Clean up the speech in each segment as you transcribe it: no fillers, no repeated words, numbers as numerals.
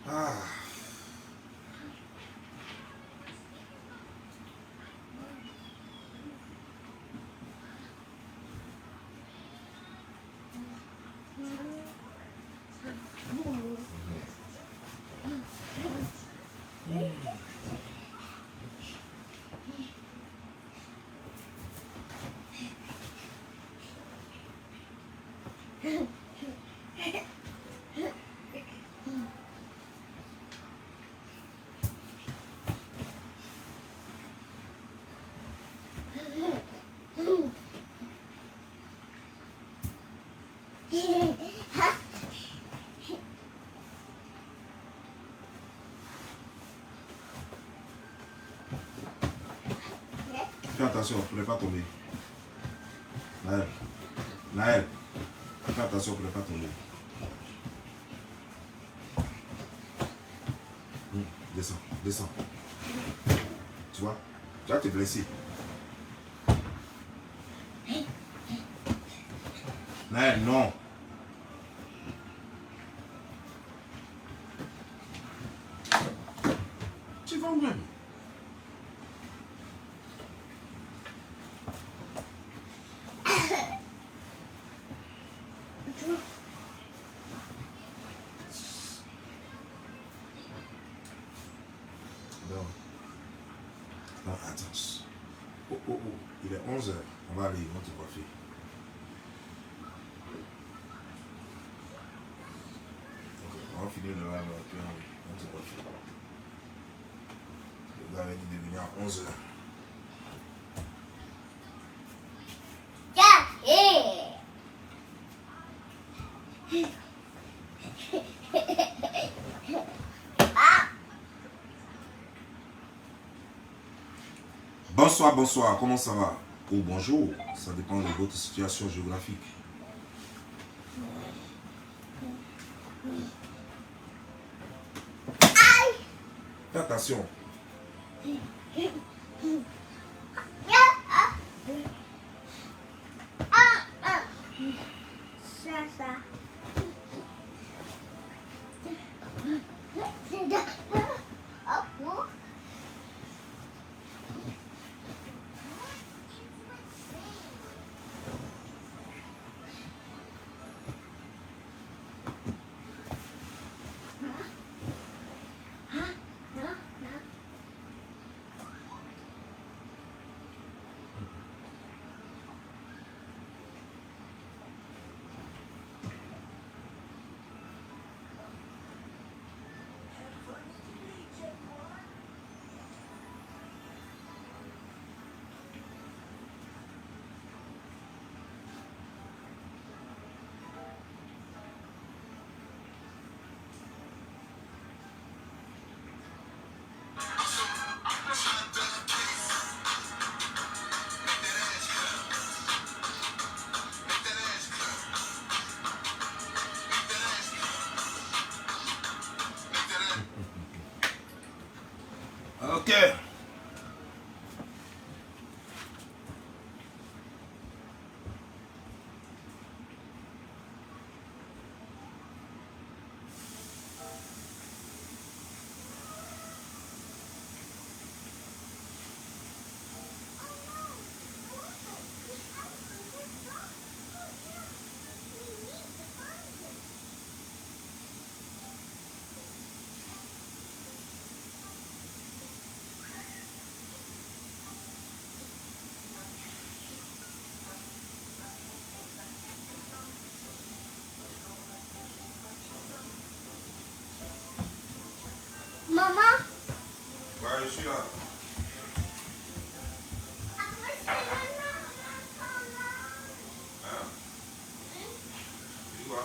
Ah. Fais attention, pour ne pas tomber. Naël. Naël. Fais attention pour ne pas tomber. Descends, descends. Tu vois? Tu vas te blesser. Naël, non. Tu vas où même? Non, attends. Oh, oh, oh. Il est 11 h. On va aller, on va te coiffer. Ok, on va finir le live, puis on va te coiffer. Le gars avait dit de venir à 11 h. Bonsoir, bonsoir, comment ça va? Ou bonjour, ça dépend de votre situation géographique. Fais attention. Ok. Maman? Ouais, je suis là. Hein? Tu dis quoi?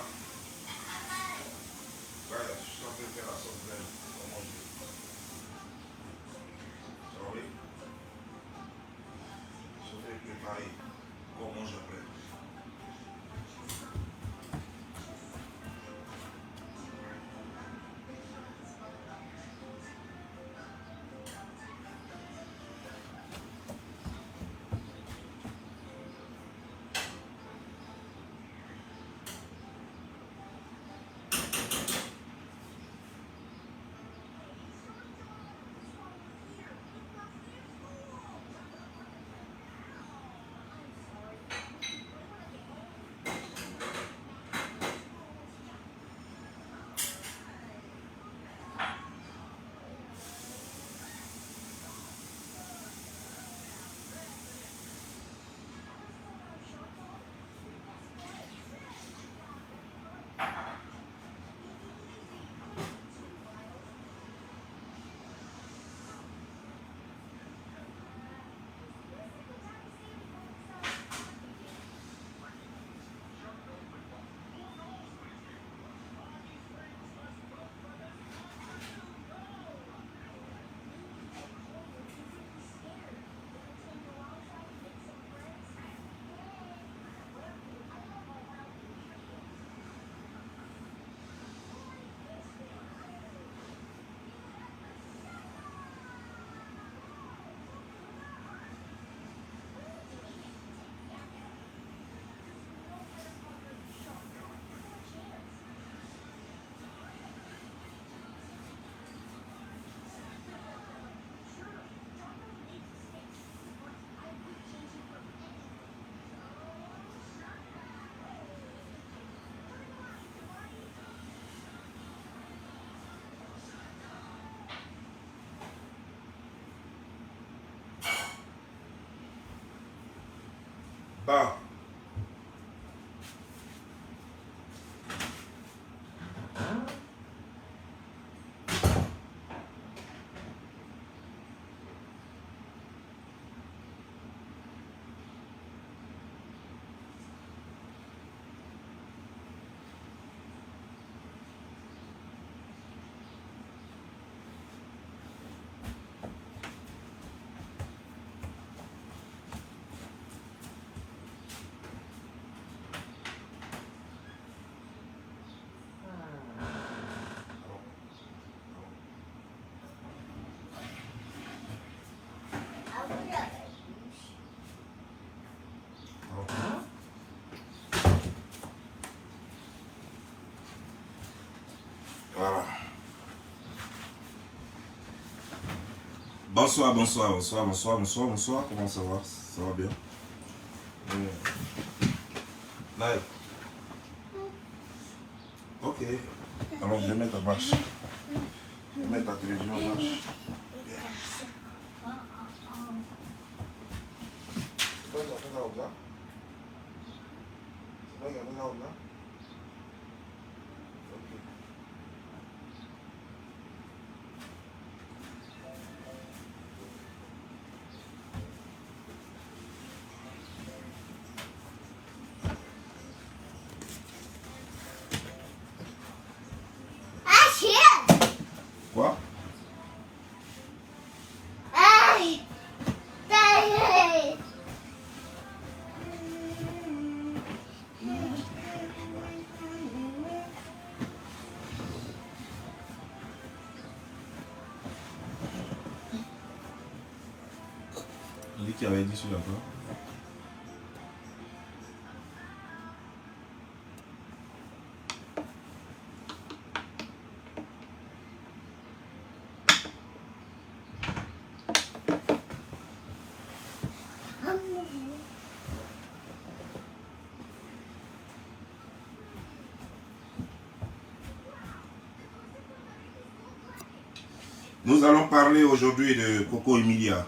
Ouais, je suis en train de faire la sauce belle pour manger. Ça va, oui? Je vais préparer pour manger après. Bas. Voilà. Bonsoir, bonsoir, bonsoir, bonsoir, bonsoir, bonsoir. Comment ça va? Ça va bien? Live. Ok. Alors je vais mettre en marche. Je vais mettre ta télévision en marche. Quoi? Il dit qu'il avait dit sur la fin. Nous allons parler aujourd'hui de Coco Emilia.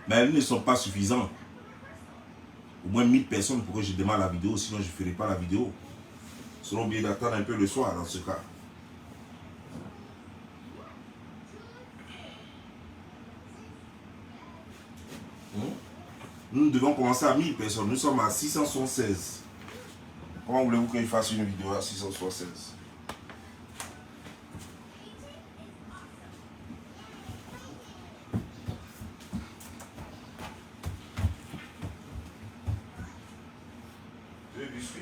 Mais elles ne sont pas suffisantes. Au moins 1000 personnes pour que je démarre la vidéo, sinon je ne ferai pas la vidéo. Nous serons obligés d'attendre un peu le soir dans ce cas. Nous devons commencer à 1000 personnes. Nous sommes à 676. Comment voulez-vous que je fasse une vidéo à 676? Deux biscuits.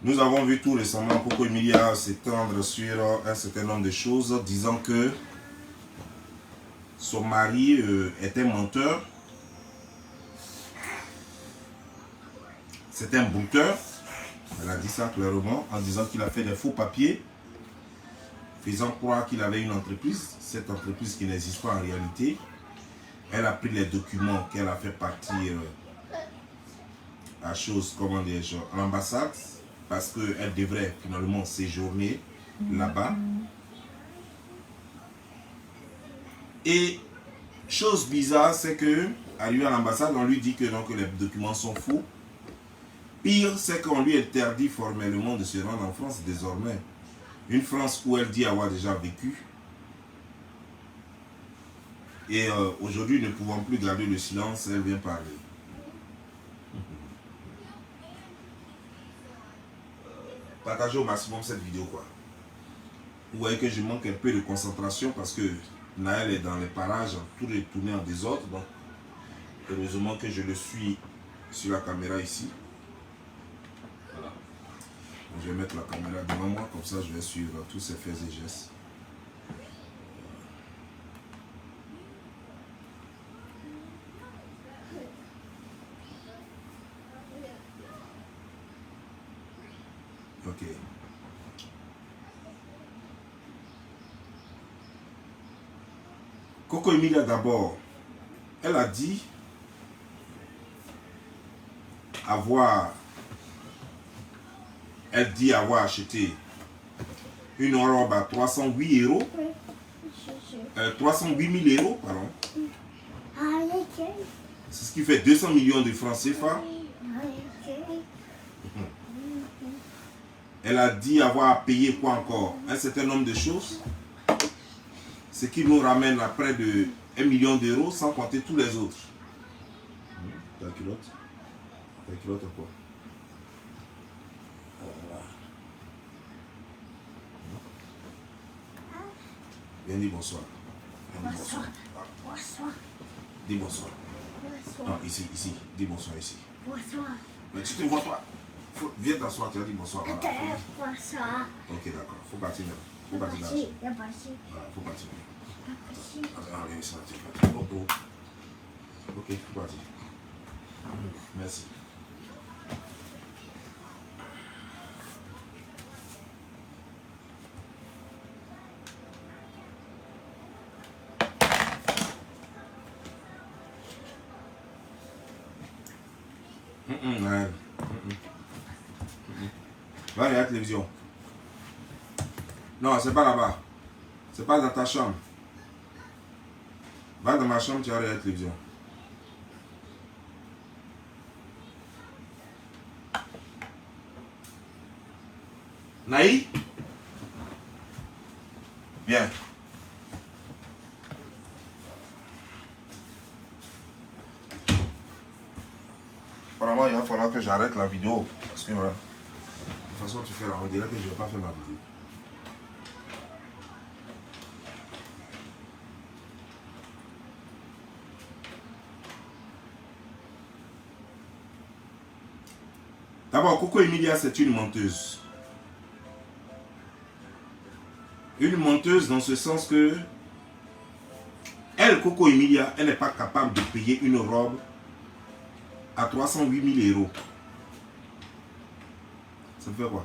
Nous avons vu tout récemment Coco Emilia s'étendre sur un certain nombre de choses, disant que son mari est un menteur, c'est un brouteur. Elle a dit ça clairement en disant qu'il a fait des faux papiers, faisant croire qu'il avait une entreprise, cette entreprise qui n'existe pas en réalité. Elle a pris les documents qu'elle a fait partir à chose, comment dire, à l'ambassade, parce qu'elle devrait finalement séjourner là-bas. Et chose bizarre, c'est que arrivé à l'ambassade, on lui dit que, non, que les documents sont faux. Pire, c'est qu'on lui interdit formellement de se rendre en France désormais. Une France où elle dit avoir déjà vécu. Et aujourd'hui, ne pouvant plus garder le silence, elle vient parler. Partagez au maximum cette vidéo, quoi. Vous voyez que je manque un peu de concentration parce que Naël est dans les parages, tout est tourné en désordre. Donc, heureusement que je le suis sur la caméra ici. Voilà. Donc, je vais mettre la caméra devant moi, comme ça je vais suivre tous ces faits et gestes. Ok. Coco Emilia d'abord, elle a dit avoir acheté une robe à 308 euros. 308 000 euros, pardon. C'est ce qui fait 200 millions de francs CFA. Elle a dit avoir payé quoi encore? Un certain nombre de choses. Ce qui nous ramène à près de 1 million d'euros sans compter tous les autres. Ta culotte? Ta culotte à quoi? Viens dire bonsoir. Bonsoir. Bonsoir. Dis bonsoir. Bonsoir. Non, ici. Dis bonsoir ici. Bonsoir. Mais tu te vois toi. Viens t'asseoir, tu as dit bonsoir. Voilà. Bonsoir. Ok, d'accord. Faut partir maintenant. Faut partir là. Voilà, faut partir. Allez, ça, tu vas partir. Oh, oh. Ok, faut partir. Merci. Ouais. Va regarder la télévision. Non, c'est pas là-bas. C'est pas dans ta chambre. Va dans ma chambre, tu vas regarder la télévision. Naï? Viens. Apparemment, il va falloir que j'arrête la vidéo. Parce que voilà. De toute façon, tu fais là. On dirait que je ne vais pas faire ma vidéo. D'abord, Coco Emilia, c'est une menteuse. Une menteuse dans ce sens que elle, Coco Emilia, elle n'est pas capable de payer une robe à 308 000 euros. Ça fait quoi?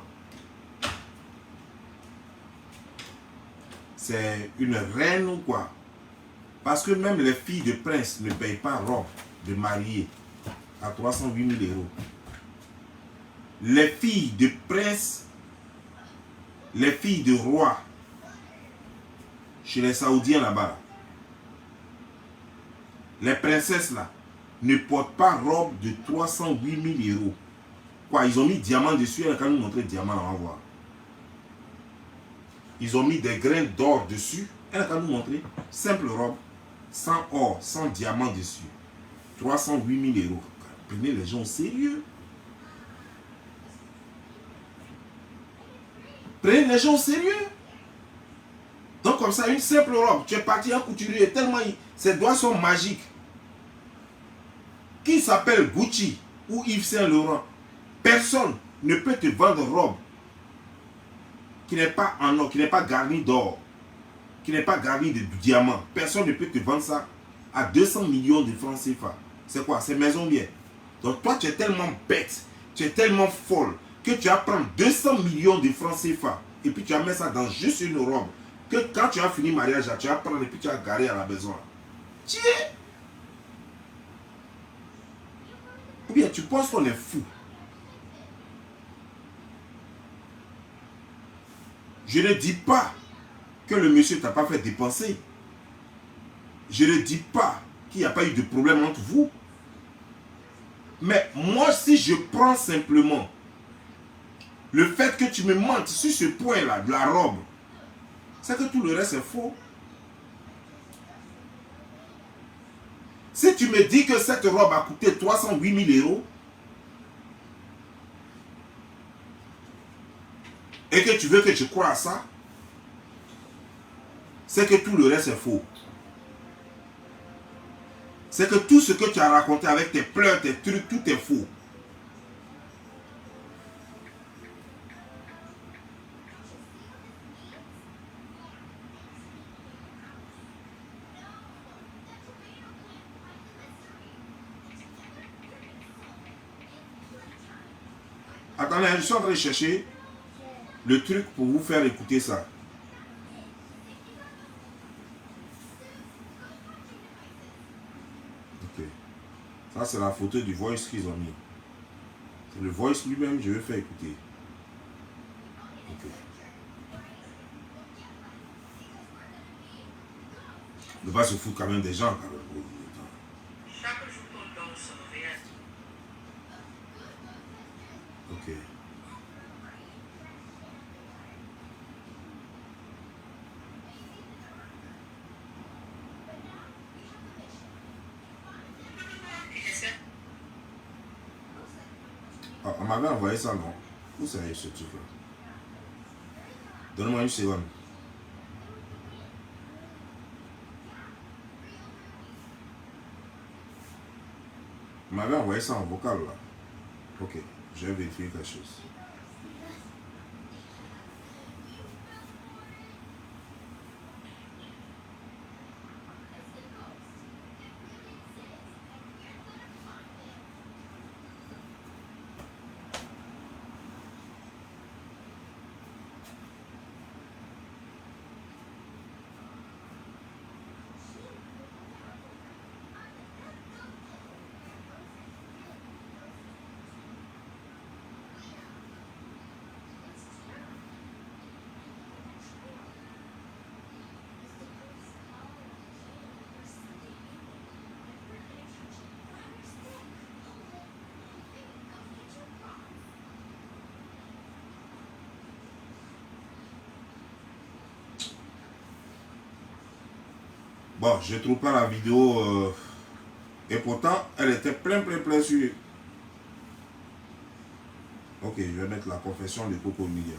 C'est une reine ou quoi? Parce que même les filles de prince ne payent pas robe de mariée à 308 000 euros. Les filles de prince, les filles de roi, chez les Saoudiens là-bas, les princesses là, ne portent pas robe de 308 000 euros. Quoi, ils ont mis diamant dessus, elle va nous montrer diamant, on va voir. Ils ont mis des grains d'or dessus, elle va nous montrer. Simple robe, sans or, sans diamant dessus. 308 000 euros. Prenez les gens au sérieux. Prenez les gens au sérieux. Donc comme ça, une simple robe, tu es parti en couturier, tellement ses doigts sont magiques. Qui s'appelle Gucci ou Yves Saint Laurent, personne ne peut te vendre une robe qui n'est pas en or, qui n'est pas garnie d'or, qui n'est pas garnie de diamants. Personne ne peut te vendre ça à 200 millions de francs CFA. C'est quoi? C'est maison bien. Donc toi, tu es tellement bête, tu es tellement folle, que tu vas prendre 200 millions de francs CFA et puis tu vas mettre ça dans juste une robe que quand tu as fini le mariage, tu vas prendre et puis tu vas garer à la maison. Tiens! Ou bien tu penses qu'on est fou? Je ne dis pas que le monsieur ne t'a pas fait dépenser. Je ne dis pas qu'il n'y a pas eu de problème entre vous. Mais moi, si je prends simplement le fait que tu me mentes sur ce point-là, de la robe, c'est que tout le reste est faux. Si tu me dis que cette robe a coûté 308 000 €, et que tu veux que je croie à ça, c'est que tout le reste est faux. C'est que tout ce que tu as raconté avec tes pleurs, tes trucs, tout est faux. Attendez, je suis en train de chercher le truc pour vous faire écouter ça. Ok. Ça, c'est la photo du voice qu'ils ont mis. C'est le voice lui-même, je vais faire écouter. Ok. Ne pas se foutre quand même des gens. Quand même. Chaque jour qu'on donne son mariage. Ok. Ah, on m'avait envoyé ça, non? Où c'est ce truc-là? Donne-moi une seconde. On m'avait envoyé ça en vocal, là. Ok, je vais vérifier quelque chose. Bon, je ne trouve pas la vidéo. Et pourtant, elle était plein sur. Ok, je vais mettre la confession de Coco William.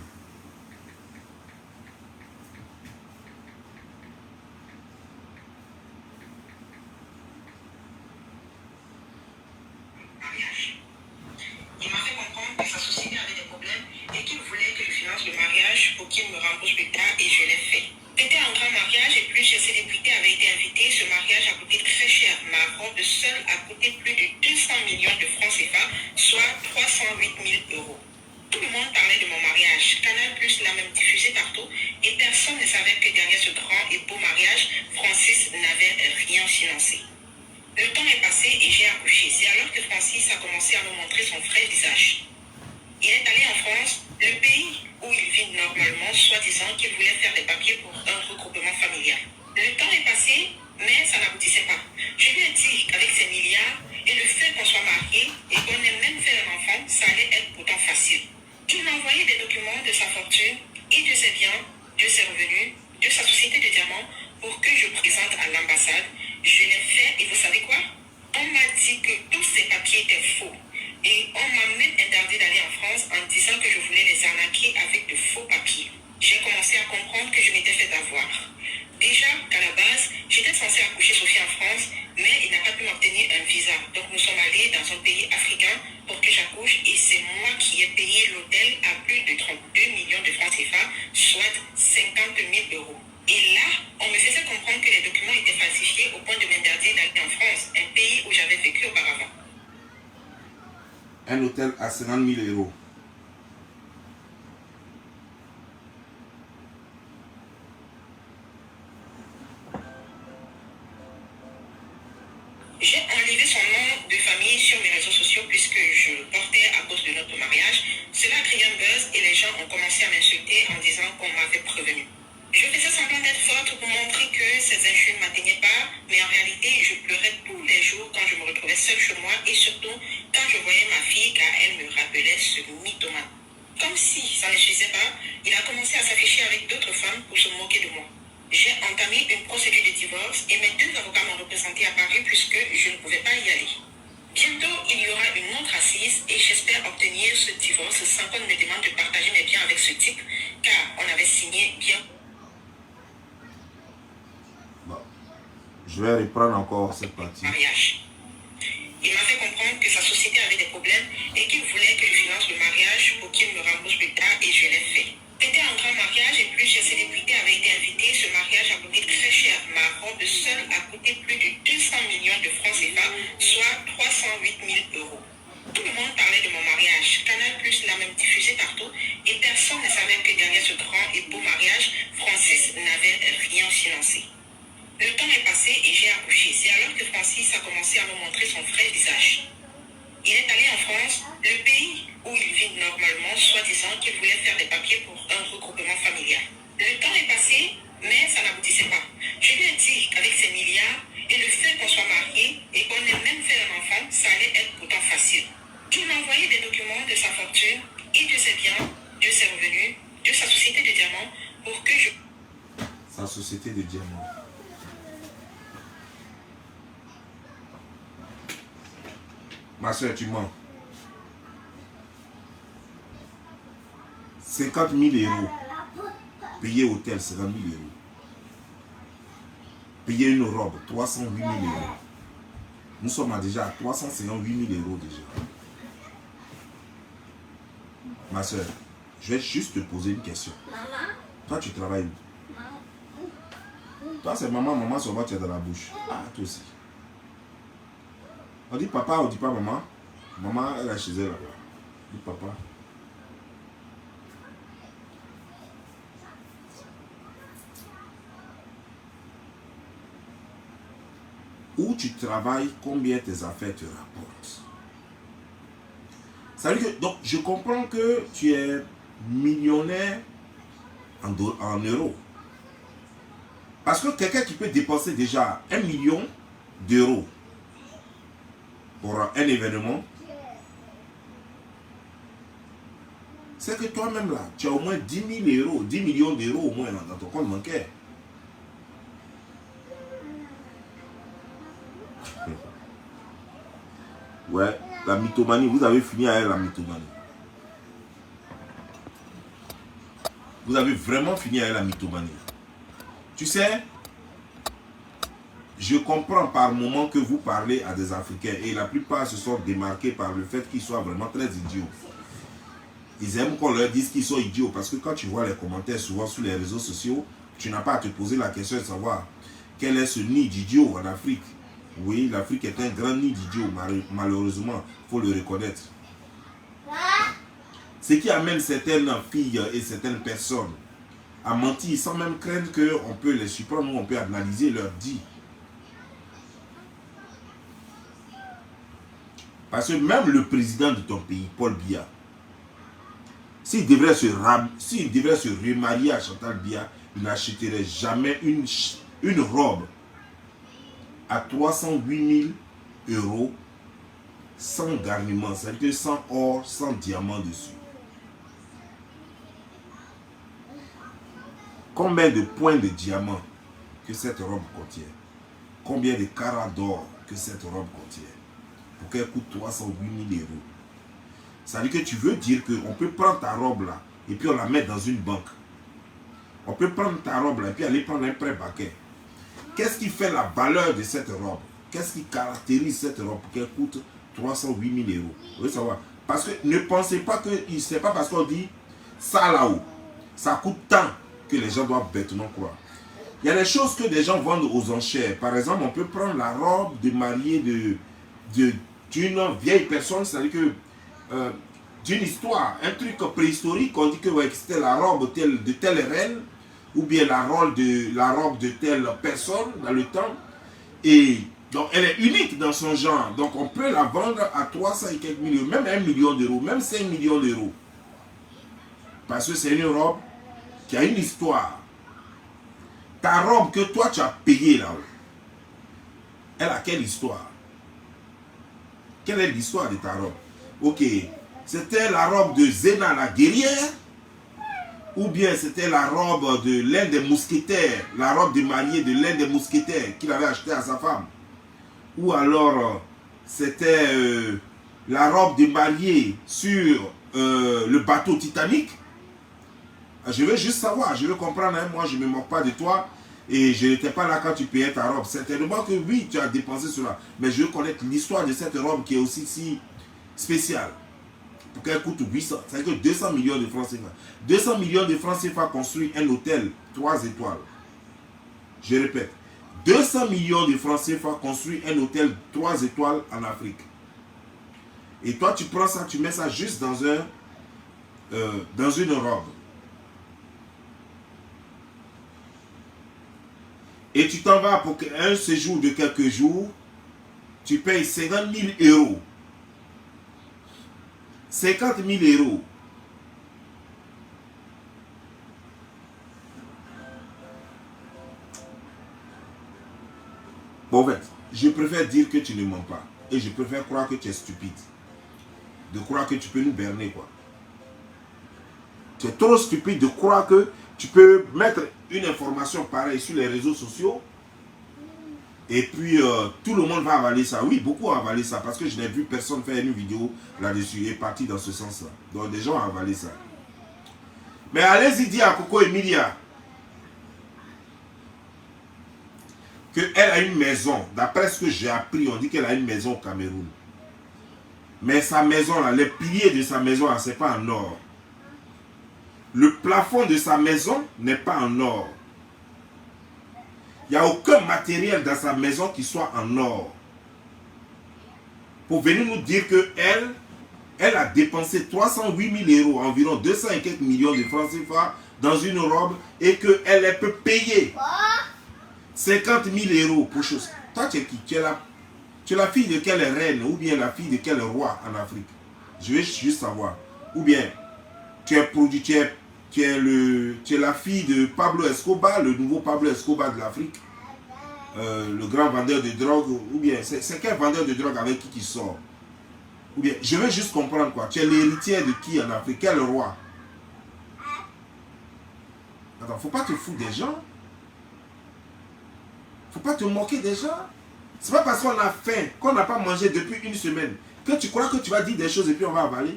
Il m'a fait comprendre que sa société avait des problèmes et qu'il voulait que je finance le mariage pour qu'il me rembourse plus tard et je l'ai fait. C'était un grand mariage et plusieurs célébrités avaient été invitées. Ce mariage a coûté très cher. Ma robe seule a coûté plus de 200 millions de francs CFA, soit 308 000 €. Tout le monde parlait de mon mariage. Canal Plus l'a même diffusé partout et personne ne savait que derrière ce grand et beau mariage, Francis n'avait rien financé. Le temps est passé et j'ai accouché. C'est alors que Francis a commencé à me montrer son vrai visage. Il est allé en France, le pays où il vit normalement, soi-disant qu'il voulait faire des papiers pour un regroupement familial. Le temps est passé, mais ça n'aboutissait pas. Je lui ai dit qu'avec ses milliards et le fait qu'on soit marié et qu'on ait même fait un enfant, ça allait être pourtant facile. Il m'a envoyé des documents de sa fortune et de ses biens, de ses revenus, de sa société de diamants pour que je présente à l'ambassade. Je l'ai fait et vous savez quoi? On m'a dit que tous ces papiers étaient faux. Et on m'a même interdit d'aller en France en disant que je voulais les arnaquer avec de faux papiers. J'ai commencé à comprendre que je m'étais fait avoir. Déjà qu'à la base, j'étais censée accoucher Sophie en France, mais il n'a pas pu m'obtenir un visa. Donc nous sommes allés dans un pays africain pour que j'accouche et c'est moi qui ai payé l'hôtel à plus de 32 millions de francs CFA, soit 50 000 €. Et là, on me faisait comprendre que les documents étaient falsifiés au point de m'interdire d'aller en France, un pays où j'avais vécu auparavant. Un hôtel à 50 000 €. J'ai enlevé son nom de famille sur mes réseaux sociaux puisque je le portais à cause de notre mariage. Cela a créé un buzz et les gens ont commencé à m'insulter en disant qu'on m'avait prévenu. Je faisais semblant d'être forte pour montrer que ces injures ne m'atteignaient pas, mais en réalité, je pleurais et surtout quand je voyais ma fille car elle me rappelait ce mythomane. Comme si ça ne suffisait pas, il a commencé à s'afficher avec d'autres femmes pour se moquer de moi. J'ai entamé une procédure de divorce et mes 2 avocats m'ont représenté à Paris puisque je ne pouvais pas y aller. Bientôt, il y aura une autre assise et j'espère obtenir ce divorce sans qu'on me demande de partager mes biens avec ce type car on avait signé bien. Bon. Je vais reprendre encore cette partie. Mariage. Il m'a fait comprendre que sa société avait des problèmes et qu'il voulait que je finance le mariage pour qu'il me rembourse plus tard et je l'ai fait. C'était un grand mariage et plusieurs célébrités avaient été invitées. Ce mariage a coûté très cher. Ma robe seule a coûté plus de 200 millions de francs CFA, soit 308 000 euros. Tout le monde parlait de mon mariage. Canal+ l'a même diffusé partout et personne ne savait que derrière ce grand et beau mariage, Francis n'avait rien financé. Le temps est passé et j'ai accouché. C'est alors que Francis a commencé à me montrer son vrai visage. Il est allé en France, le pays où il vit normalement, soi-disant qu'il voulait faire des papiers pour un regroupement familial. Le temps est passé, mais ça n'aboutissait pas. Je lui ai dit qu'avec ses milliards et le fait qu'on soit marié et qu'on ait même fait un enfant, ça allait être pourtant facile. Il m'a envoyé des documents de sa fortune et de ses biens, de ses revenus, de sa société de diamants pour que je... Sa société de diamants. Ma soeur, tu mens. 50 000 euros. Payer hôtel, 50 000 euros. Payer une robe, 308 000 euros. Nous sommes déjà à 358 000 euros déjà. Ma soeur, je vais juste te poser une question. Toi, tu travailles où? Toi, c'est maman, maman, souvent tu es dans la bouche. Ah, toi aussi. On dit papa, on dit pas maman. Maman, elle est chez elle là-bas. On dit papa. Où tu travailles, combien tes affaires te rapportent. Ça veut dire que, donc, je comprends que tu es millionnaire en euros. Parce que quelqu'un qui peut dépenser déjà 1 million d'euros pour un événement, c'est que toi-même là, tu as au moins 10 000 euros, 10 millions d'euros au moins dans ton compte bancaire. Ouais, la mythomanie, vous avez fini avec la mythomanie. Vous avez vraiment fini avec la mythomanie. Tu sais, je comprends par moment que vous parlez à des Africains et la plupart se sont démarqués par le fait qu'ils soient vraiment très idiots. Ils aiment qu'on leur dise qu'ils sont idiots parce que quand tu vois les commentaires souvent sur les réseaux sociaux, tu n'as pas à te poser la question de savoir quel est ce nid d'idiots en Afrique. Oui, l'Afrique est un grand nid d'idiots, malheureusement, il faut le reconnaître. Ce qui amène certaines filles et certaines personnes à mentir sans même craindre qu'on peut les surprendre ou on peut analyser leur dit. Parce que même le président de ton pays, Paul Biya, s'il devrait se remarier à Chantal Biya, il n'achèterait jamais une robe à 308 000 euros sans garnement, c'est-à-dire sans or, sans diamant dessus. Combien de points de diamant que cette robe contient? Combien de carats d'or que cette robe contient? Pour qu'elle coûte 308 000 euros. Ça veut dire que tu veux dire qu'on peut prendre ta robe là et puis on la met dans une banque. On peut prendre ta robe là et puis aller prendre un prêt bancaire. Qu'est-ce qui fait la valeur de cette robe? Qu'est-ce qui caractérise cette robe pour qu'elle coûte 308 000 euros? Vous voulez savoir? Parce que ne pensez pas que c'est pas parce qu'on dit ça là-haut, ça coûte tant que les gens doivent bêtement croire. Il y a des choses que des gens vendent aux enchères. Par exemple, on peut prendre la robe de mariée d'une vieille personne, c'est-à-dire que d'une histoire, un truc préhistorique, on dit que ouais, c'était la robe de telle reine, ou bien la robe de telle personne dans le temps, et donc elle est unique dans son genre, donc on peut la vendre à 300 et quelques millions, même 1 million d'euros, même 5 millions d'euros, parce que c'est une robe qui a une histoire. Ta robe que toi tu as payée là-haut, elle a quelle histoire? Quelle est l'histoire de ta robe? Ok, c'était la robe de Zéna la guerrière, ou bien c'était la robe de l'un des mousquetaires, la robe de mariée de l'un des mousquetaires qu'il avait acheté à sa femme, ou alors c'était la robe de mariée sur le bateau Titanic. Je veux juste savoir, je veux comprendre, hein, moi je ne me moque pas de toi et je n'étais pas là quand tu payais ta robe. Certainement que oui, tu as dépensé cela, mais je veux connaître l'histoire de cette robe qui est aussi si spéciale. Pour qu'elle coûte 800, c'est-à-dire que 200 millions de francs CFA. 200 millions de francs CFA construit un hôtel 3 étoiles. Je répète, 200 millions de francs CFA construit un hôtel 3 étoiles en Afrique. Et toi tu prends ça, tu mets ça juste dans une robe. Et tu t'en vas pour un séjour de quelques jours, tu payes 50 000 euros. 50 000 euros. Bon, en fait, je préfère dire que tu ne mens pas. Et je préfère croire que tu es stupide. De croire que tu peux nous berner, quoi. Tu es trop stupide de croire que tu peux mettre une information pareille sur les réseaux sociaux et puis tout le monde va avaler ça. Oui, beaucoup ont avalé ça parce que je n'ai vu personne faire une vidéo là-dessus et partir dans ce sens-là. Donc des gens ont avalé ça. Mais allez-y dire à Coco Emilia qu'elle a une maison. D'après ce que j'ai appris, on dit qu'elle a une maison au Cameroun. Mais sa maison, là, les piliers de sa maison, ce n'est pas en or. Le plafond de sa maison n'est pas en or. Il n'y a aucun matériel dans sa maison qui soit en or. Pour venir nous dire qu'elle a dépensé 308 000 euros, environ 200 et quelques millions de francs CFA dans une robe et qu'elle peut payer 50 000 euros pour chose. Toi, tu es qui? Tu es la fille de quelle reine ou bien la fille de quel roi en Afrique? Je veux juste savoir. Ou bien tu es la fille de Pablo Escobar, le nouveau Pablo Escobar de l'Afrique, le grand vendeur de drogue, ou bien c'est quel vendeur de drogue avec qui sort? Ou bien, je veux juste comprendre quoi. Tu es l'héritière de qui en Afrique? Quel roi? Attends, faut pas te foutre des gens. Faut pas te moquer des gens. C'est pas parce qu'on a faim, qu'on n'a pas mangé depuis une semaine, que tu crois que tu vas dire des choses et puis on va avaler.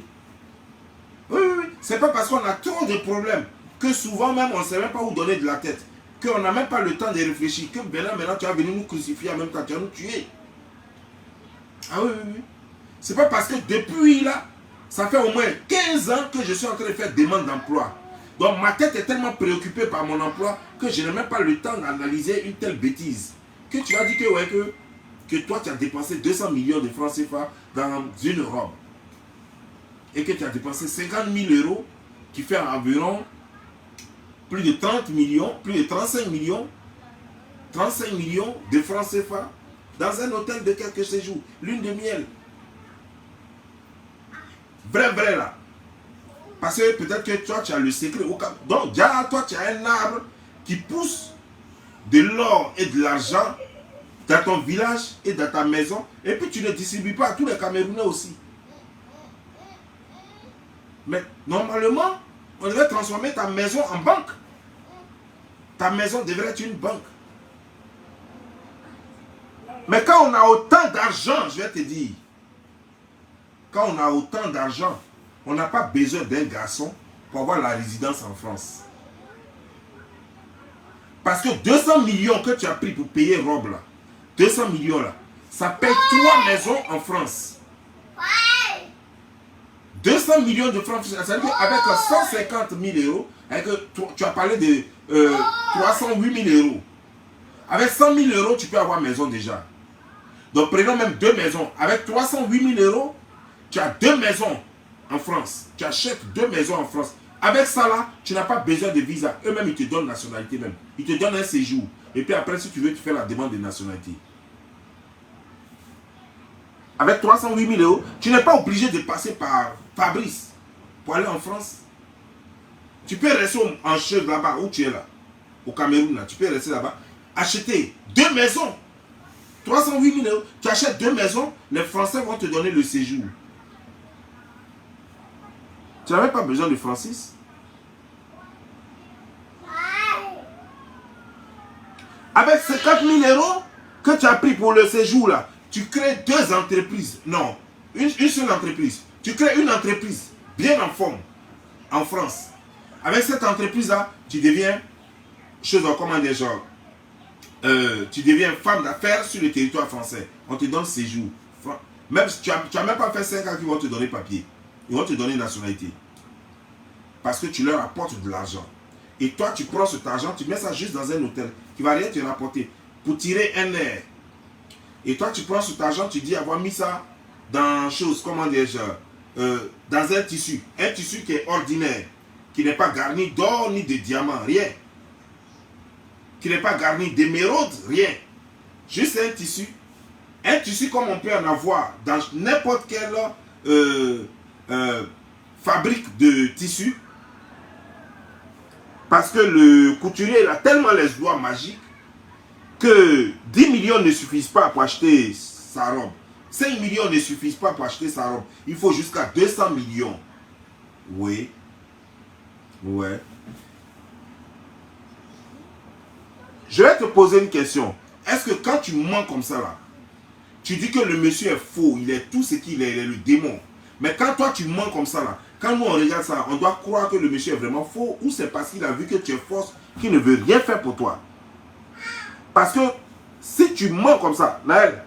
Oui, oui, oui. C'est pas parce qu'on a trop de problèmes que souvent même on ne sait même pas où donner de la tête. Qu'on n'a même pas le temps de réfléchir. Que maintenant tu vas venir nous crucifier en même temps, tu vas nous tuer. Ah oui, oui, oui. C'est pas parce que depuis là, ça fait au moins 15 ans que je suis en train de faire demande d'emploi. Donc ma tête est tellement préoccupée par mon emploi que je n'ai même pas le temps d'analyser une telle bêtise. Que tu vas dire que, ouais, que toi tu as dépensé 200 millions de francs CFA dans une robe. Et que tu as dépensé 50 000 euros qui fait environ plus de 30 millions, plus de 35 millions de francs CFA dans un hôtel de quelques séjours, lune de miel. Vrai là. Parce que peut-être que toi tu as le secret. Donc déjà toi tu as un arbre qui pousse de l'or et de l'argent dans ton village et dans ta maison. Et puis tu ne distribues pas à tous les Camerounais aussi. Mais normalement, on devrait transformer ta maison en banque. Ta maison devrait être une banque. Mais quand on a autant d'argent, je vais te dire, quand on a autant d'argent, on n'a pas besoin d'un garçon pour avoir la résidence en France. Parce que 200 millions que tu as pris pour payer robe là, 200 millions là, ça paye 3 maisons en France. 200 millions de francs, c'est-à-dire qu'avec 150 000 euros, avec, tu as parlé de 308 000 euros. Avec 100 000 euros, tu peux avoir maison déjà. Donc prenons même 2 maisons. Avec 308 000 euros, tu as 2 maisons en France. Tu achètes 2 maisons en France. Avec ça là, tu n'as pas besoin de visa. Eux-mêmes, ils te donnent nationalité même. Ils te donnent un séjour. Et puis après, si tu veux, tu fais la demande de nationalité. Avec 308 000 euros, tu n'es pas obligé de passer par Fabrice pour aller en France. Tu peux rester en chef là-bas, où tu es là, au Cameroun, là. Tu peux rester là-bas, acheter 2 maisons 308 000 €. Tu achètes 2 maisons, les Français vont te donner le séjour. Tu n'avais pas besoin de Francis. Avec 50 000 € que tu as pris pour le séjour là, tu crées 2 entreprises. Non, une seule entreprise. Tu crées une entreprise bien en forme en France. Avec cette entreprise là, tu deviens comment dire, genre, tu deviens femme d'affaires sur le territoire français. On te donne séjour. Même si tu n'as même pas fait 5 ans qu'ils vont te donner papier. Ils vont te donner nationalité. Parce que tu leur apportes de l'argent. Et toi, tu prends cet argent, tu mets ça juste dans un hôtel qui ne va rien te rapporter pour tirer un air. Et toi, tu prends cet argent, tu dis avoir mis ça dans comment dire, dans un tissu. Un tissu qui est ordinaire, qui n'est pas garni d'or ni de diamants, rien. Qui n'est pas garni d'émeraude, rien. Juste un tissu. Un tissu comme on peut en avoir dans n'importe quelle fabrique de tissu. Parce que le couturier il a tellement les doigts magiques que 10 millions ne suffisent pas pour acheter sa robe. 5 millions ne suffisent pas pour acheter sa robe. Il faut jusqu'à 200 millions. Oui. Ouais. Je vais te poser une question. Est-ce que quand tu mens comme ça là, tu dis que le monsieur est faux, il est tout ce qu'il est, il est le démon. Mais quand toi tu mens comme ça là, quand nous on regarde ça, on doit croire que le monsieur est vraiment faux ou c'est parce qu'il a vu que tu es fausse qu'il ne veut rien faire pour toi. Parce que si tu mens comme ça, Naël,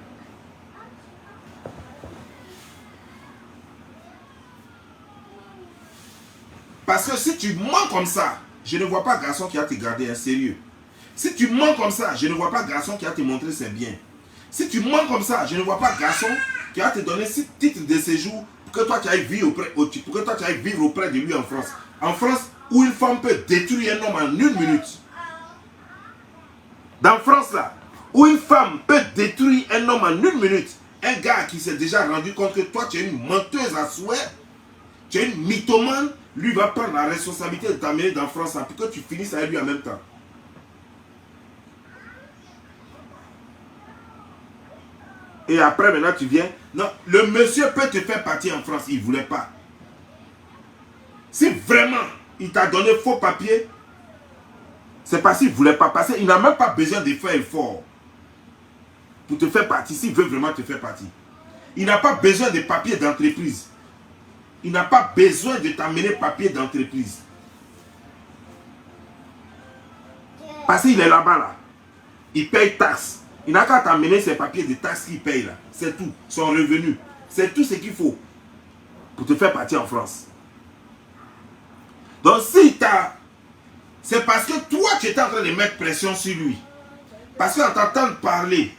parce que si tu mens comme ça, je ne vois pas garçon qui a te garder un sérieux. Si tu mens comme ça, je ne vois pas garçon qui a te montrer ses biens. Si tu mens comme ça, je ne vois pas garçon qui a te donné 6 titres de séjour pour que toi tu ailles vivre auprès de lui en France. En France, où une femme peut détruire un homme en 1 minute. Dans France là, où une femme peut détruire un homme en 1 minute. Un gars qui s'est déjà rendu compte que toi tu es une menteuse à souhait, tu es une mythomane, lui va prendre la responsabilité de t'amener dans France là, pour que tu finisses avec lui en même temps. Et après, maintenant, tu viens. Non, le monsieur peut te faire partir en France. Il ne voulait pas. Si vraiment, il t'a donné faux papier, c'est parce qu'il ne voulait pas. Parce qu'il n'a même pas besoin de faire effort pour te faire partir. S'il veut vraiment te faire partir. Il n'a pas besoin de papier d'entreprise. Il n'a pas besoin de t'amener papier d'entreprise. Parce qu'il est là-bas, là. Il paye taxe. Il n'a qu'à t'amener ses papiers de taxes qu'il paye là. C'est tout. Son revenu. C'est tout ce qu'il faut pour te faire partir en France. Donc si t'as... C'est parce que toi tu étais en train de mettre pression sur lui. Parce qu'en t'entendant parler,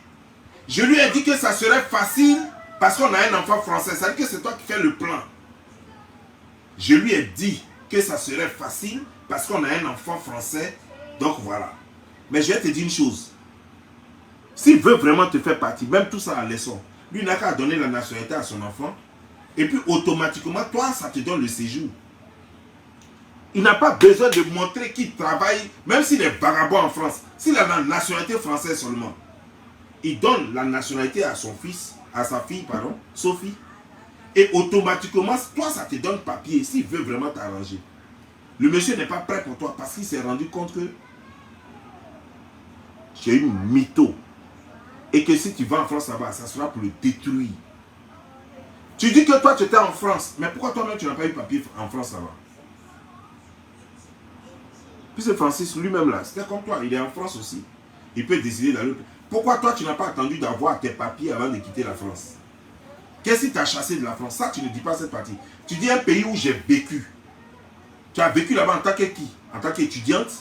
je lui ai dit que ça serait facile parce qu'on a un enfant français. Ça veut dire que c'est toi qui fais le plan. Je lui ai dit que ça serait facile parce qu'on a un enfant français. Donc voilà. Mais je vais te dire une chose. S'il veut vraiment te faire partir, même tout ça en laissant, lui n'a qu'à donner la nationalité à son enfant. Et puis automatiquement, toi, ça te donne le séjour. Il n'a pas besoin de montrer qu'il travaille, même s'il est vagabond en France. S'il a la nationalité française seulement, il donne la nationalité à son fils, à sa fille, pardon, Sophie. Et automatiquement, toi, ça te donne papier s'il veut vraiment t'arranger. Le monsieur n'est pas prêt pour toi parce qu'il s'est rendu compte que tu es une mytho. Et que si tu vas en France là-bas, ça sera pour le détruire. Tu dis que toi tu étais en France, mais pourquoi toi-même tu n'as pas eu papier en France là-bas? Puis c'est Francis lui-même là, c'était comme toi, il est en France aussi. Il peut décider d'aller. Pourquoi toi tu n'as pas attendu d'avoir tes papiers avant de quitter la France? Qu'est-ce qui t'a chassé de la France? Ça tu ne dis pas cette partie. Tu dis un pays où j'ai vécu. Tu as vécu là-bas en tant que qui? En tant qu'étudiante.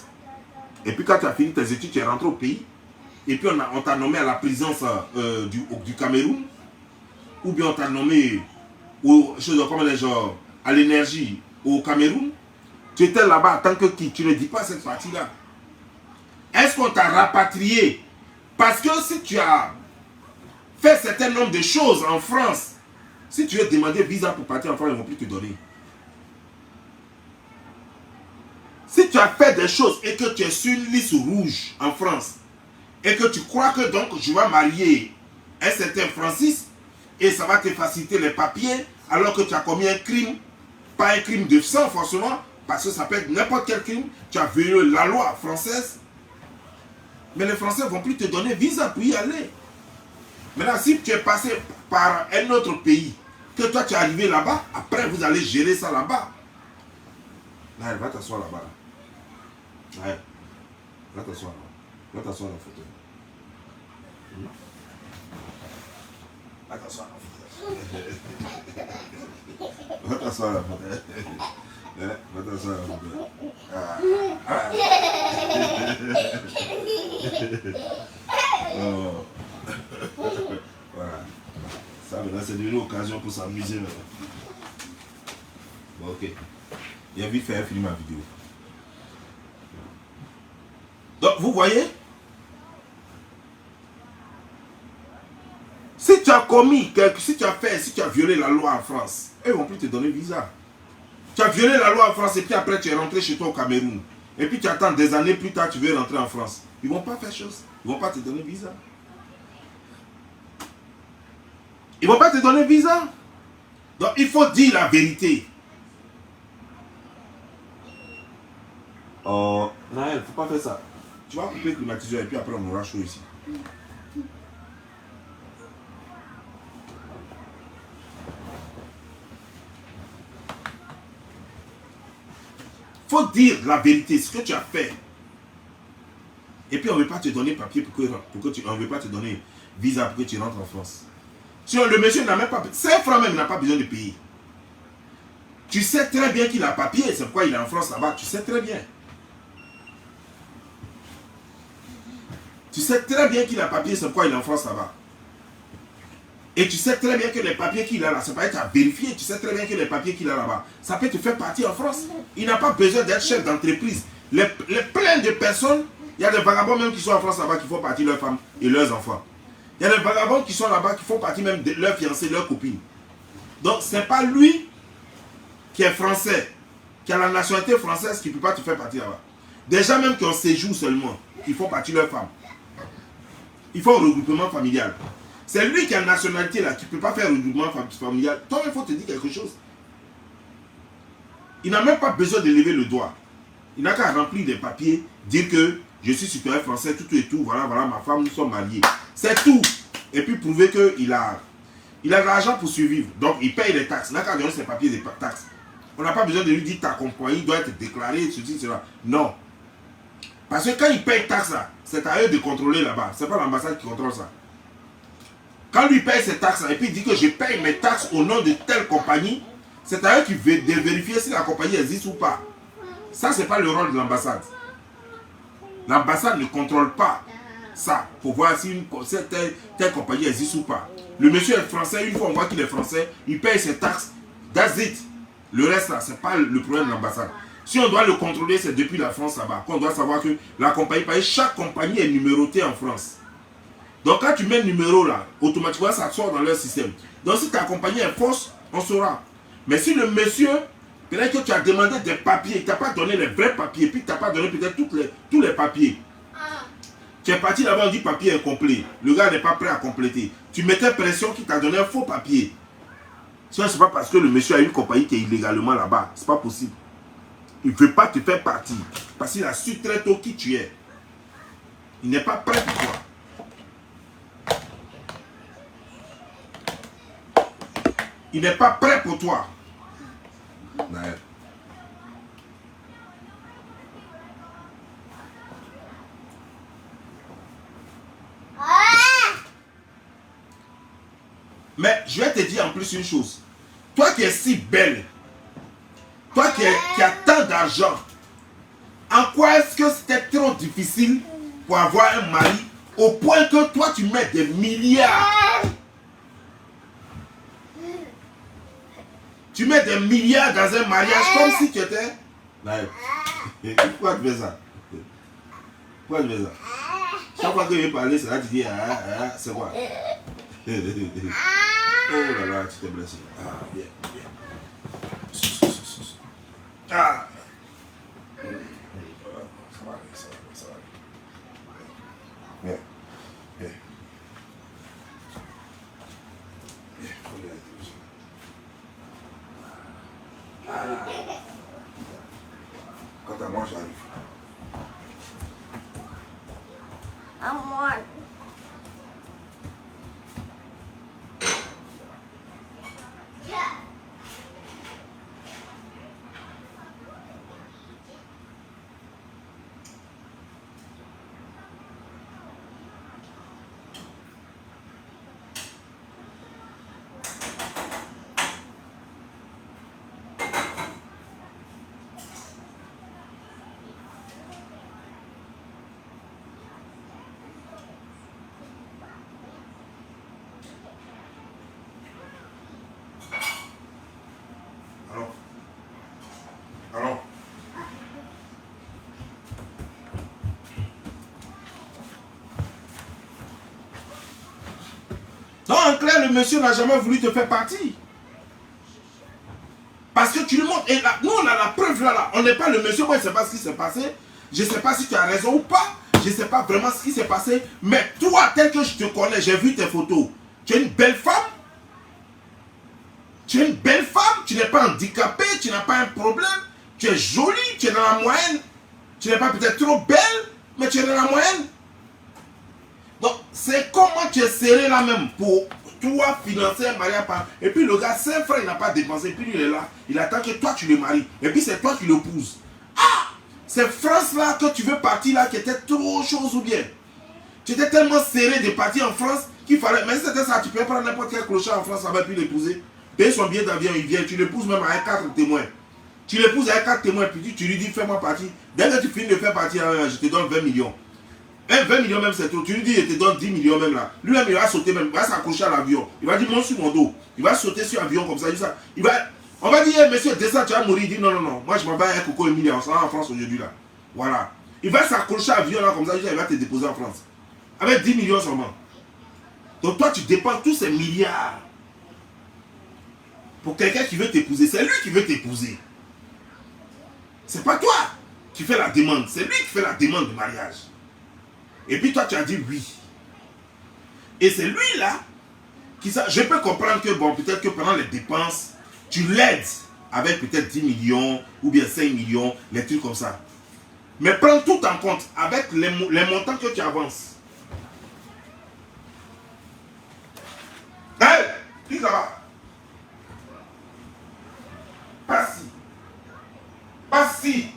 Et puis quand tu as fini tes études, tu es rentré au pays. Et puis on t'a nommé à la présidence du Cameroun. Ou bien on t'a nommé à l'énergie au Cameroun. Tu étais là-bas en tant que qui? Tu ne dis pas cette partie-là. Est-ce qu'on t'a rapatrié? Parce que si tu as fait un certain nombre de choses en France, si tu veux demander visa pour partir en France, ils ne vont plus te donner. Si tu as fait des choses et que tu es sur une liste rouge en France, et que tu crois que donc je vais marier un certain Francis et ça va te faciliter les papiers alors que tu as commis un crime, pas un crime de sang forcément, parce que ça peut être n'importe quel crime, tu as violé la loi française, mais les Français ne vont plus te donner visa pour y aller. Maintenant, si tu es passé par un autre pays, que toi tu es arrivé là-bas, après vous allez gérer ça là-bas. Là, va t'asseoir là-bas. Là. Ouais. Va t'asseoir là. Va t'asseoir dans le fauteuil. Va t'asseoir dans le fauteuil. Va t'asseoir dans le fauteuil. Va t'asseoir dans le fauteuil. Oh. Voilà. Ça, maintenant, c'est devenu l'occasion pour s'amuser maintenant. Bon, ok. Il a vite fait finir ma vidéo. Donc, vous voyez, si tu as commis quelque chose, si tu as violé la loi en France, ils ne vont plus te donner visa. Tu as violé la loi en France et puis après tu es rentré chez toi au Cameroun. Et puis tu attends des années plus tard, tu veux rentrer en France. Ils ne vont pas faire chose. Ils ne vont pas te donner visa. Ils ne vont pas te donner visa. Donc il faut dire la vérité. Oh, non, il ne faut pas faire ça. Tu vas couper le climatiseur et puis après on aura chaud ici. Il faut dire la vérité, ce que tu as fait. Et puis on ne veut pas te donner papier on ne veut pas te donner visa pour que tu rentres en France. Si le monsieur n'a même pas, 5 francs même, il n'a pas besoin de payer. Tu sais très bien qu'il a papier, c'est pourquoi il est en France là-bas, tu sais très bien. Tu sais très bien qu'il a papier, c'est pourquoi il est en France là-bas. Et tu sais très bien que les papiers qu'il a là, ça peut être à vérifier. Tu sais très bien que les papiers qu'il a là-bas, ça peut te faire partir en France. Il n'a pas besoin d'être chef d'entreprise. Les plein de personnes, il y a des vagabonds même qui sont en France là-bas qui font partir leurs femmes et leurs enfants. Il y a des vagabonds qui sont là-bas qui font partie même de leurs fiancés, leurs copines. Donc ce n'est pas lui qui est français, qui a la nationalité française qui ne peut pas te faire partir là-bas. Des gens même qui ont séjour seulement, qui font partir leurs femmes. Ils font un regroupement familial. C'est lui qui a la nationalité là, qui ne peut pas faire un regroupement familial. Toi, il faut te dire quelque chose. Il n'a même pas besoin de lever le doigt. Il n'a qu'à remplir des papiers, dire que je suis citoyen français, tout et tout, voilà, ma femme, nous sommes mariés. C'est tout. Et puis prouver qu'il a de l'argent pour survivre. Donc il paye les taxes. Il n'a qu'à donner ses papiers des taxes. On n'a pas besoin de lui dire ta compagnie doit être déclarée, ceci, cela. Non. Parce que quand il paye taxes là, c'est à eux de contrôler là-bas. Ce n'est pas l'ambassade qui contrôle ça. Quand lui paye ses taxes là, et puis il dit que je paye mes taxes au nom de telle compagnie, c'est à eux de vérifier si la compagnie existe ou pas. Ça, ce n'est pas le rôle de l'ambassade. L'ambassade ne contrôle pas ça pour voir si telle compagnie existe ou pas. Le monsieur est français, une fois on voit qu'il est français, il paye ses taxes, that's it. Le reste là, ce n'est pas le problème de l'ambassade. Si on doit le contrôler, c'est depuis la France là-bas, qu'on doit savoir que la compagnie, chaque compagnie est numérotée en France. Donc quand tu mets le numéro là, automatiquement ça sort dans leur système. Donc si ta compagnie est fausse, on saura. Mais si le monsieur, peut-être que tu as demandé des papiers, tu n'as pas donné les vrais papiers, puis tu n'as pas donné peut-être tous les papiers. Tu es parti là-bas, on dit papier incomplet. Le gars n'est pas prêt à compléter. Tu mettais pression qu'il t'a donné un faux papier. Ce n'est pas parce que le monsieur a une compagnie qui est illégalement là-bas. Ce n'est pas possible. Il ne veut pas te faire partir. Parce qu'il a su très tôt qui tu es. Il n'est pas prêt pour toi. Il n'est pas prêt pour toi. Naël. Mais je vais te dire en plus une chose. Toi qui es si belle, toi qui as tant d'argent, en quoi est-ce que c'était trop difficile pour avoir un mari au point que toi tu mets des milliards? Tu mets des milliards dans un mariage comme si tu étais... Pourquoi tu fais ça? Pourquoi tu fais ça? Chaque fois que je vais parler, c'est là que tu dis, c'est quoi? Oh là là, tu t'es blessé. Ah, bien, bien. Ah. Ça va aller, ça va aller, ça va aller. Bien, bien. Quant à moi, j'arrive. À moi. Alors. Non, en clair, le monsieur n'a jamais voulu te faire partir. Parce que tu lui montres. Et là, nous, on a la preuve là. On n'est pas le monsieur. Moi, je ne sais pas ce qui s'est passé. Je ne sais pas si tu as raison ou pas. Je ne sais pas vraiment ce qui s'est passé. Mais toi, tel que je te connais, j'ai vu tes photos. Tu es une belle femme. Tu es une belle femme. Tu n'es pas handicapée. Tu n'as pas un problème. Tu es jolie. Tu es dans la moyenne. Tu n'es pas peut-être trop belle. Mais tu es dans la moyenne. Donc, c'est comment tu es serré là même pour toi financer un mariage. Et puis le gars, 5 francs, il n'a pas dépensé. Et puis lui, il est là. Il attend que toi, tu le maries. Et puis c'est toi qui l'épouses. Ah! C'est France là que tu veux partir là qui était trop chose ou bien. Tu étais tellement serré de partir en France qu'il fallait. Mais si c'était ça, tu peux prendre n'importe quel clochard en France là-bas et puis l'épouser. Payer son billet d'avion, il vient. Tu l'épouses même avec 4 témoins. Tu l'épouses avec 4 témoins. Puis tu lui dis, fais-moi partir. Dès que tu finis de faire partir, je te donne 20 millions. 20 millions même c'est trop. Tu lui dis, je te donne 10 millions même là. Lui-même, il va sauter même. Il va s'accrocher à l'avion. Il va dire, monte sur mon dos. Il va sauter sur l'avion comme ça. Il va. On va dire, hey, monsieur, descends, tu vas mourir. Il dit, non, non, non. Moi, je m'en bats avec Coco Emilie. On sera en France aujourd'hui là. Voilà. Il va s'accrocher à l'avion là comme ça. Il va te déposer en France. Avec 10 millions seulement. Donc toi, tu dépenses tous ces milliards pour quelqu'un qui veut t'épouser. C'est lui qui veut t'épouser. C'est pas toi qui fais la demande. C'est lui qui fait la demande de mariage. Et puis toi, tu as dit oui. Et c'est lui là qui ça. Je peux comprendre que, bon, peut-être que pendant les dépenses, tu l'aides avec peut-être 10 millions ou bien 5 millions, les trucs comme ça. Mais prends tout en compte avec les montants que tu avances. Hey, qui ça va? Pas-ci. Pas-ci.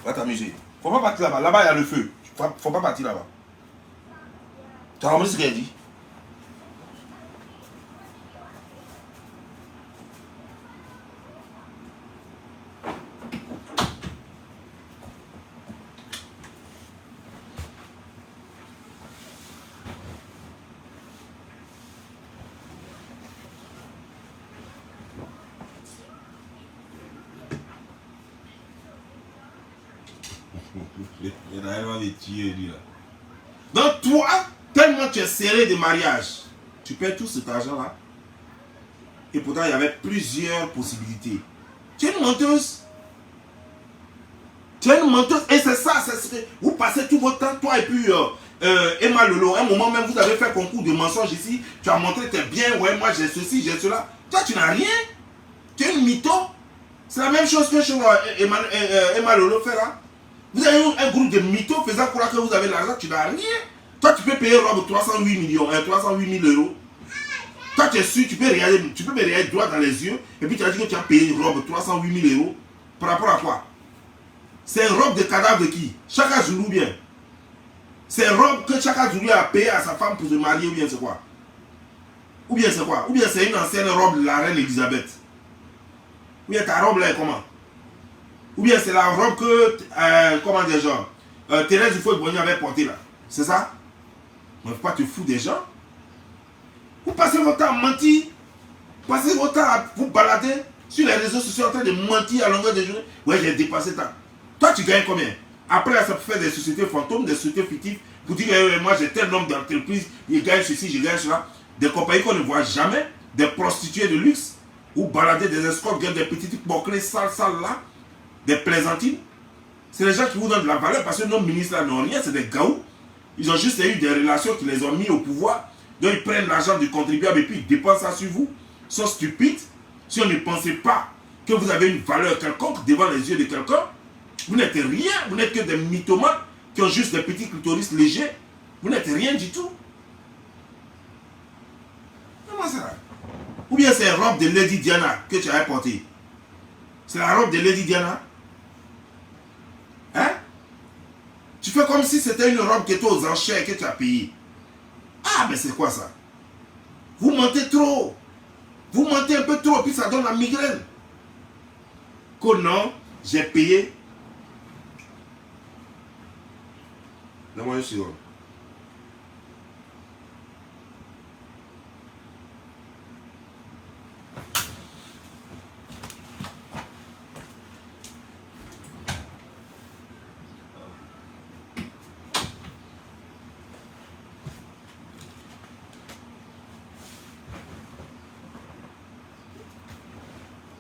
Va t'amuser. Faut pas partir là-bas. Là-bas, il y a le feu. Faut pas partir là-bas. Tu as compris ce qu'elle dit? Donc toi, tellement tu es serré de mariage, tu perds tout cet argent-là. Et pourtant, il y avait plusieurs possibilités. Tu es une menteuse. Tu es une menteuse. Et c'est ça, vous passez tout votre temps, toi et puis Emma Lolo. À un moment même, vous avez fait concours de mensonges ici. Tu as montré que tu es bien. Ouais, moi j'ai ceci, j'ai cela. Toi, tu n'as rien. Tu es une mytho. C'est la même chose que chez Emma Lolo fait là. Vous avez un groupe de mythos faisant croire que vous avez l'argent, tu n'as rien. Toi, tu peux payer robe 308 millions, 308 000 euros. Toi, tu es sûr, tu peux me regarder droit dans les yeux, et puis tu as dit que tu as payé une robe 308 000 euros. Par rapport à quoi? C'est une robe de cadavre de qui? Chaka Zulu bien. C'est une robe que Chaka Zulu a payé à sa femme pour se marier, ou bien c'est quoi? Ou bien c'est quoi? Ou bien c'est une ancienne robe de la reine Elisabeth. Ou bien ta robe là est comment? Ou bien c'est la robe que, comment dire, genre, Thérèse Houphouët-Boigny avait portée là. C'est ça? Mais il ne faut pas te foutre des gens. Vous passez votre temps à mentir. Vous passez votre temps à vous balader sur les réseaux sociaux en train de mentir à longueur de journée. Ouais, j'ai dépassé tant. Toi, tu gagnes combien? Après, ça peut faire des sociétés fantômes, des sociétés fictives, pour dire que moi j'ai tel nombre d'entreprises, je gagne ceci, je gagne cela. Des compagnies qu'on ne voit jamais, des prostituées de luxe, ou balader des escortes, des petites bouclées sales là. Des plaisantines, c'est les gens qui vous donnent de la valeur parce que nos ministres là n'ont rien, c'est des gaous. Ils ont juste eu des relations qui les ont mis au pouvoir. Donc ils prennent l'argent du contribuable et puis ils dépensent ça sur vous. Ils sont stupides. Si on ne pensait pas que vous avez une valeur quelconque devant les yeux de quelqu'un, vous n'êtes rien. Vous n'êtes que des mythomanes qui ont juste des petits clitoris légers. Vous n'êtes rien du tout. Comment ça? Ou bien c'est la robe de Lady Diana que tu avais portée. C'est la robe de Lady Diana. Hein? Tu fais comme si c'était une robe qui était aux enchères que tu as payée. Ah, mais c'est quoi ça? Vous mentez trop. Vous mentez un peu trop, puis ça donne la migraine. Que non, j'ai payé. Donne-moi une seconde.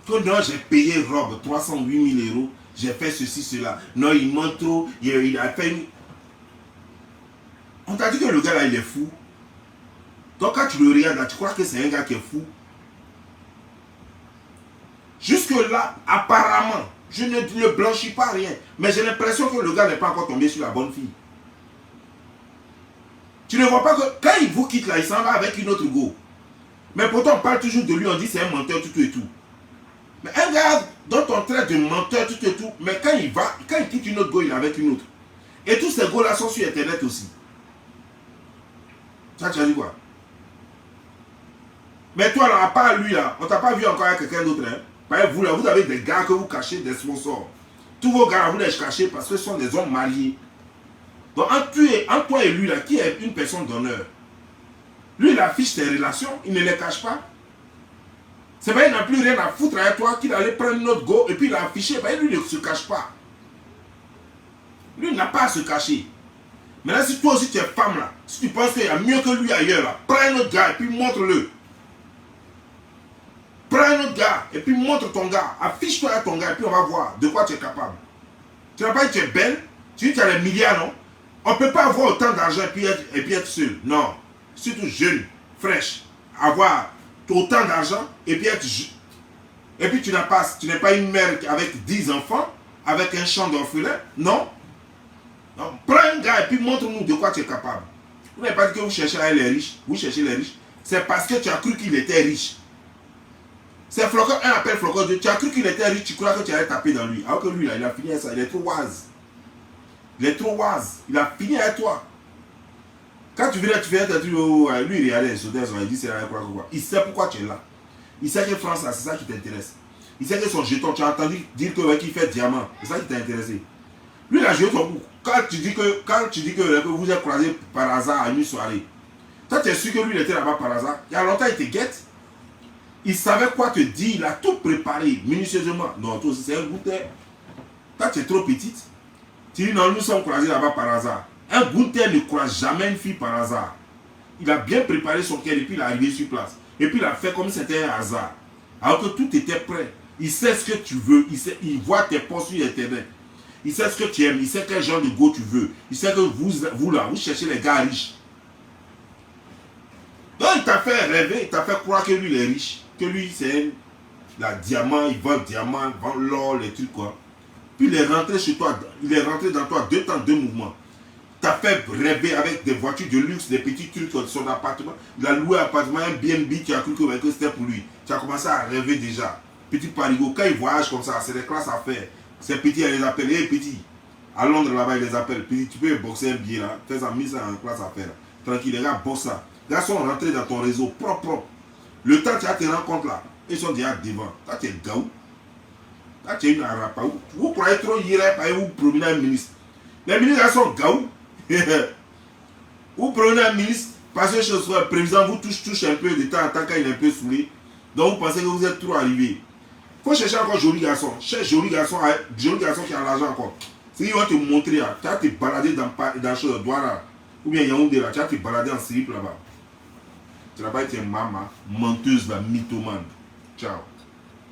Que non, j'ai payé robe 308 000 €, j'ai fait ceci, cela. Non, il ment trop, il a fait une... On t'a dit que le gars là, il est fou. Donc quand tu le regardes là, tu crois que c'est un gars qui est fou. Jusque là, apparemment, je ne blanchis pas rien. Mais j'ai l'impression que le gars n'est pas encore tombé sur la bonne fille. Tu ne vois pas que quand il vous quitte là, il s'en va avec une autre go. Mais pourtant, on parle toujours de lui, on dit c'est un menteur, tout et tout. Mais un gars dont on traite de menteur, tout et tout, mais quand il quitte une autre go, il est avec une autre. Et tous ces go là sont sur internet aussi. Ça, tu as dit quoi? Mais toi là, à part lui là, on t'a pas vu encore avec quelqu'un d'autre. Hein? Par exemple, vous là, vous avez des gars que vous cachez, des sponsors. Tous vos gars, vous les cachez parce que ce sont des hommes mariés. Donc entre toi et lui là, qui est une personne d'honneur? Lui, il affiche ses relations, il ne les cache pas. C'est vrai, il n'a plus rien à foutre avec toi, qu'il allait prendre notre go et puis il a affiché. Ben, lui, il ne se cache pas. Lui, il n'a pas à se cacher. Maintenant, si toi aussi tu es femme là, si tu penses qu'il y a mieux que lui ailleurs là, prends un autre gars et puis montre-le. Prends un autre gars et puis montre ton gars. Affiche-toi à ton gars et puis on va voir de quoi tu es capable. Tu n'as pas dit que tu es belle, tu dis que tu as des milliards, non? On ne peut pas avoir autant d'argent et puis être seul. Non. Surtout jeune, fraîche, avoir autant d'argent et puis être... Et puis tu n'es pas une mère avec 10 enfants, avec un champ d'orphelins. Non. Non. Prends un gars et puis montre-nous de quoi tu es capable. Vous n'avez pas dit que vous cherchez à les riches. Vous cherchez les riches. C'est parce que tu as cru qu'il était riche. C'est Flocon, un appel Flocon 2. Tu as cru qu'il était riche, tu crois que tu allais taper dans lui. Alors que lui, là, il a fini avec ça. Il est trop wise. Il est trop wise. Il a fini avec toi. Quand tu viens, tu dis, oh, lui, il est allé, il dit, c'est quoi. Il sait pourquoi tu es là. Il sait que France, c'est ça qui t'intéresse. Il sait que son jeton, tu as entendu dire qu'il fait diamant. C'est ça qui t'a intéressé. Lui, il a joué ton coup. Quand tu dis que vous êtes croisés par hasard à une soirée, toi, tu es sûr que lui, il était là-bas par hasard. Il y a longtemps, il te guette. Il savait quoi te dire. Il a tout préparé minutieusement. Non, toi aussi, c'est un goûter. Toi, tu es trop petite. Tu dis, non, nous sommes croisés là-bas par hasard. Un goûter ne croise jamais une fille par hasard. Il a bien préparé son cœur et puis il est arrivé sur place. Et puis il a fait comme si c'était un hasard. Alors que tout était prêt. Il sait ce que tu veux. Il voit tes posts sur Internet. Il sait ce que tu aimes. Il sait quel genre de go tu veux. Il sait que vous là, vous cherchez les gars riches. Donc il t'a fait rêver. Il t'a fait croire que lui il est riche. Que lui c'est la diamant. Il vend diamant, il vend l'or, les trucs quoi. Puis il est rentré chez toi. Il est rentré dans toi 2 temps, 2 mouvements. T'as fait rêver avec des voitures de luxe, des petits trucs dans son appartement. Il a loué un appartement, un BNB, tu as cru que c'était pour lui. Tu as commencé à rêver déjà. Petit parigo, quand il voyage comme ça, c'est des classes à faire. Ces petits, il les appelle, hey, petit. À Londres, là-bas, il les appelle. Petit, tu peux boxer un billet là. Fais ça, mise ça en classe à faire. Tranquille, les gars, boxe ça. Les gars sont rentrés dans ton réseau propre. Le temps, tu as tes rencontres là. Ils sont déjà devant. Toi, tu es gaou. Toi, tu es une arapaou. Vous croyez trop hier, vous promenez un ministre. Les ministres là sont gaou. Vous prenez un ministre, parce que le président vous touche un peu de temps en temps quand il est un peu saoulé. Donc vous pensez que vous êtes trop arrivé. Il faut chercher encore joli garçon. Cherche joli garçon qui a l'argent encore. C'est qu'ils vont te montrer, tu vas te balader dans Douala. Ou bien Yaoundé là, tu vas te balader en slip là-bas. Tu vas pas être une maman, menteuse, mythomane. Ciao.